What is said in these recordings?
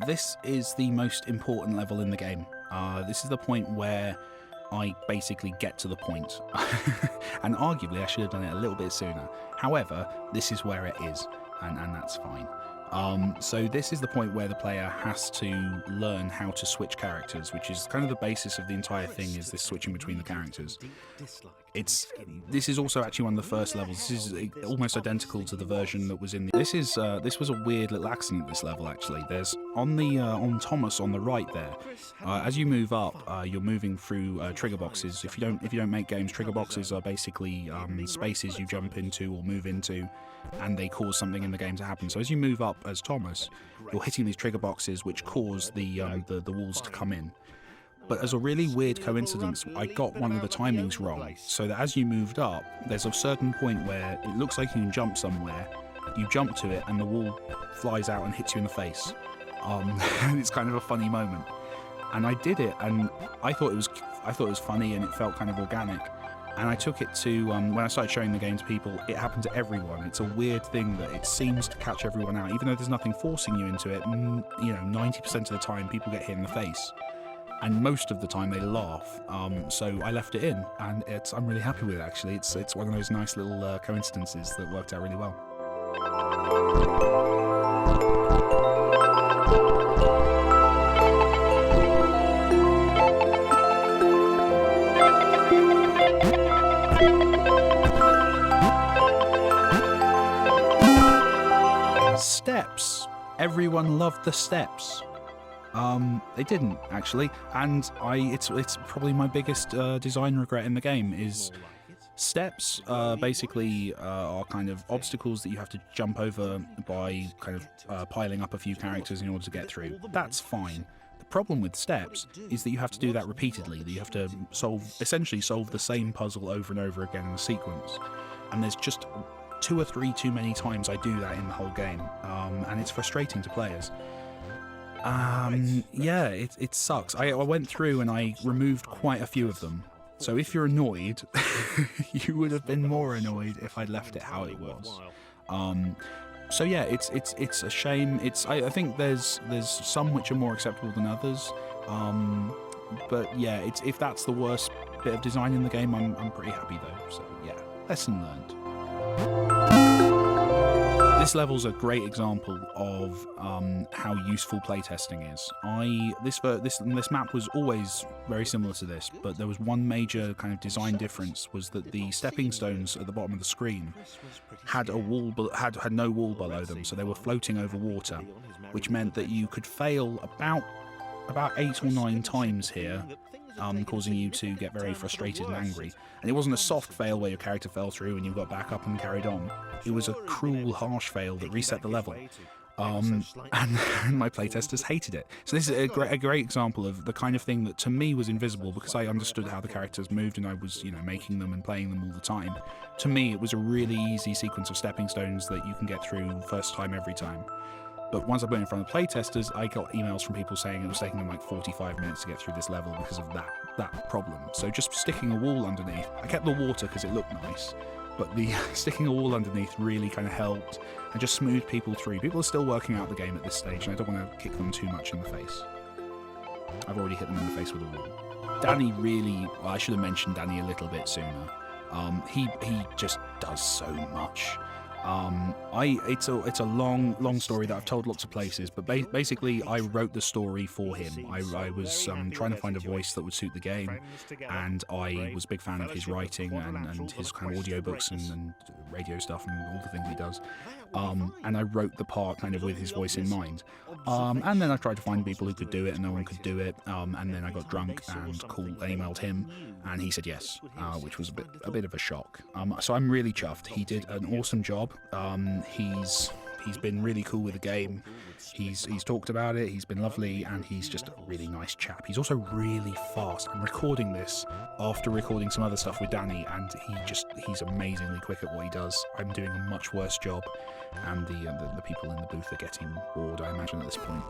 This is the most important level in the game. This is the point where I basically get to the point. And arguably I should have done it a little bit sooner. However, this is where it is, and that's fine. So this is the point where the player has to learn how to switch characters, which is kind of the basis of the entire thing, is this switching between the characters. This is also actually one of the first levels. This is almost identical to the version that was in the... This was a weird little accident, this level, actually. There's, on Thomas on the right there, as you move up, you're moving through trigger boxes. If you don't make games, trigger boxes are basically spaces you jump into or move into, and they cause something in the game to happen. So as you move up as Thomas, you're hitting these trigger boxes which cause the walls to come in. But as a really weird coincidence, I got one of the timings wrong, so that as you moved up, there's a certain point where it looks like you can jump somewhere, you jump to it, and the wall flies out and hits you in the face. It's kind of a funny moment. And I did it, and I thought it was funny, and it felt kind of organic. And I took it to, when I started showing the game to people, it happened to everyone. It's a weird thing that it seems to catch everyone out, even though there's nothing forcing you into it. 90% of the time people get hit in the face. And most of the time they laugh, so I left it in, and I'm really happy with it, actually. It's one of those nice little coincidences that worked out really well. Steps. Everyone loved the steps. They didn't, actually, and it's probably my biggest design regret in the game is steps. Basically are kind of obstacles that you have to jump over by kind of piling up a few characters in order to get through. That's fine. The problem with steps is that you have to do that repeatedly, that you have to essentially solve the same puzzle over and over again in a sequence, and there's just 2 or 3 too many times I do that in the whole game, and it's frustrating to players. Yeah, it sucks. I went through and I removed quite a few of them. So if you're annoyed, you would have been more annoyed if I'd left it how it was. So yeah, it's a shame. I think there's some which are more acceptable than others. But yeah, if that's the worst bit of design in the game, I'm pretty happy though. So yeah, lesson learned. This level's a great example of how useful playtesting is. This map was always very similar to this, but there was one major kind of design difference, was that the stepping stones at the bottom of the screen had had no wall below them, so they were floating over water, which meant that you could fail about 8 or 9 times here, causing you to get very frustrated and angry. And it wasn't a soft fail where your character fell through and you got back up and carried on. It was a cruel, harsh fail that reset the level. And my playtesters hated it. So this is a great example of the kind of thing that to me was invisible, because I understood how the characters moved and I was, making them and playing them all the time. To me, it was a really easy sequence of stepping stones that you can get through first time every time. But once I put it in front of playtesters, I got emails from people saying it was taking them like 45 minutes to get through this level because of that problem. So just sticking a wall underneath, I kept the water because it looked nice, but the sticking a wall underneath really kind of helped and just smoothed people through. People are still working out the game at this stage, and I don't want to kick them too much in the face. I've already hit them in the face with a wall. Danny I should have mentioned Danny a little bit sooner. He just does so much. It's a long story that I've told lots of places, but basically I wrote the story for him. I was trying to find a voice that would suit the game, and I was a big fan of his writing and his kind of audiobooks and radio stuff and all the things he does. And I wrote the part kind of with his voice in mind. And then I tried to find people who could do it, and no one could do it. And then I got drunk and emailed him, and he said yes, which was a bit of a shock. So I'm really chuffed. He did an awesome job. He's been really cool with the game. He's talked about it. He's been lovely, and he's just a really nice chap. He's also really fast. I'm recording this after recording some other stuff with Danny, and he's amazingly quick at what he does. I'm doing a much worse job, and the people in the booth are getting bored, I imagine, at this point.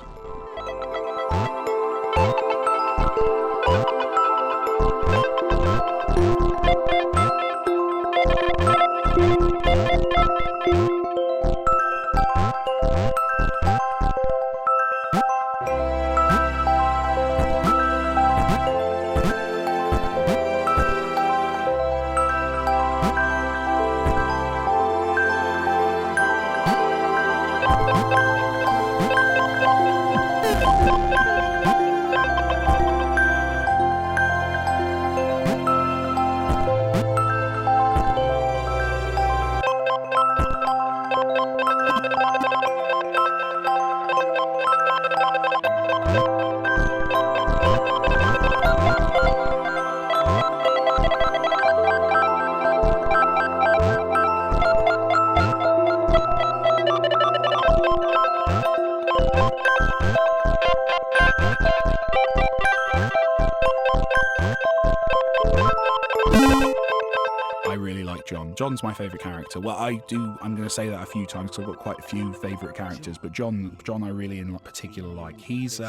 John's my favourite character. Well, I'm going to say that a few times because I've got quite a few favourite characters, but John I really in particular like. He's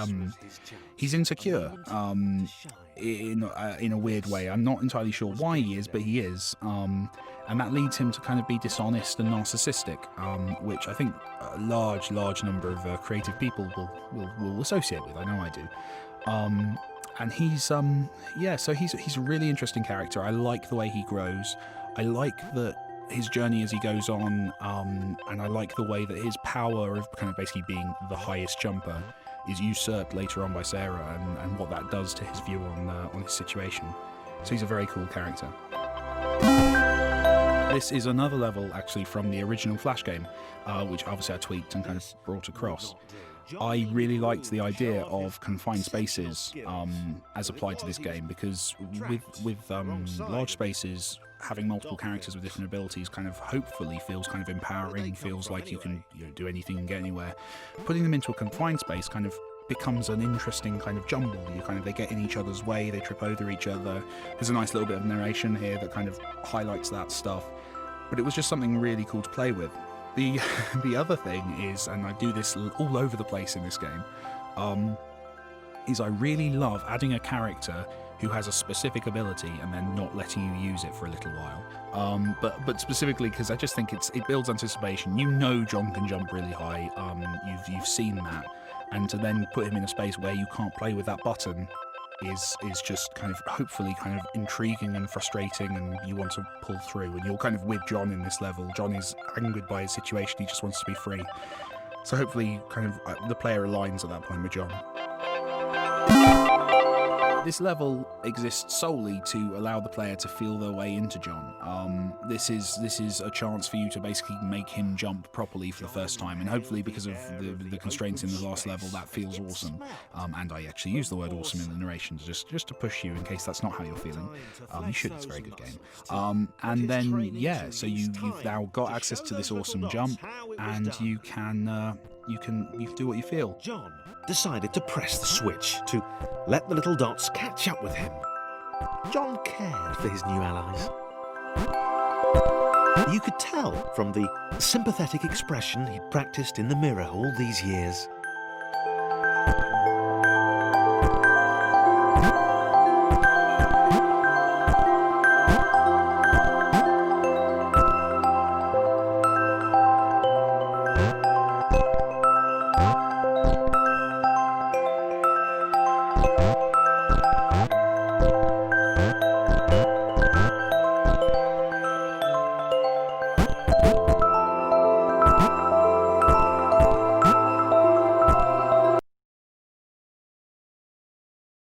insecure in a weird way. I'm not entirely sure why he is, but he is. And that leads him to kind of be dishonest and narcissistic, which I think a large number of creative people will associate with. I know I do. And he's so he's a really interesting character. I like the way he grows. I like that his journey as he goes on, and I like the way that his power of kind of basically being the highest jumper is usurped later on by Sarah, and what that does to his view on his situation. So he's a very cool character. This is another level actually from the original Flash game, which obviously I tweaked and kind of brought across. I really liked the idea of confined spaces as applied to this game, because with large spaces, having multiple characters with different abilities kind of hopefully feels kind of empowering, feels like you can do anything and get anywhere. Putting them into a confined space kind of becomes an interesting kind of jumble. They get in each other's way, they trip over each other. There's a nice little bit of narration here that kind of highlights that stuff, but it was just something really cool to play with. The other thing is, and I do this all over the place in this game, is I really love adding a character who has a specific ability and then not letting you use it for a little while. But specifically because I just think it builds anticipation. You know John can jump really high. You've seen that, and to then put him in a space where you can't play with that button is just kind of hopefully kind of intriguing and frustrating, and you want to pull through, and you're kind of with John in this level. John is angered by his situation, he just wants to be free. So hopefully kind of the player aligns at that point with John. This level exists solely to allow the player to feel their way into John. This is a chance for you to basically make him jump properly for the first time, and hopefully because of the constraints in the last level, that feels awesome. And I actually use the word awesome in the narration just to push you in case that's not how you're feeling. You should, it's a very good game. And then, yeah, so you've now got access to this awesome jump, and you can do what you feel. John decided to press the switch to let the little dots catch up with him. John cared for his new allies. You could tell from the sympathetic expression he'd practiced in the mirror all these years.